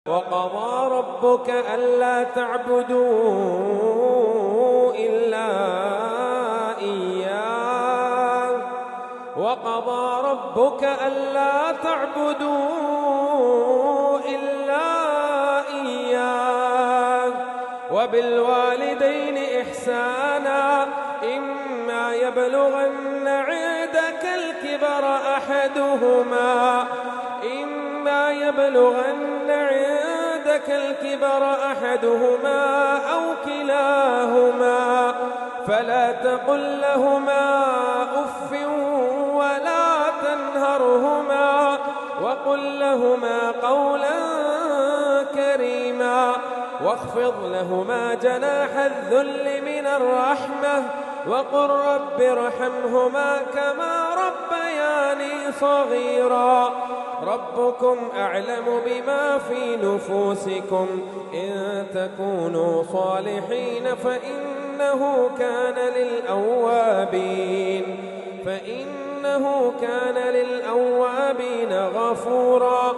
وقضى ربك ألا تعبدوا إلا إياه وقضى ربك ألا تعبدوا إلا إياه وبالوالدين إحسانا إما يبلغن عندك الكبر أحدهما أو كلاهما فلا تقل لهما أف ولا تنهرهما وقل لهما قولا كريما واخفض لهما جناح الذل من الرحمة وقل رب ارحمهما كما ربياني صغيرا ربكم أعلم بما في نفوسكم إن تكونوا صالحين فإنه كان للأوابين غفورا.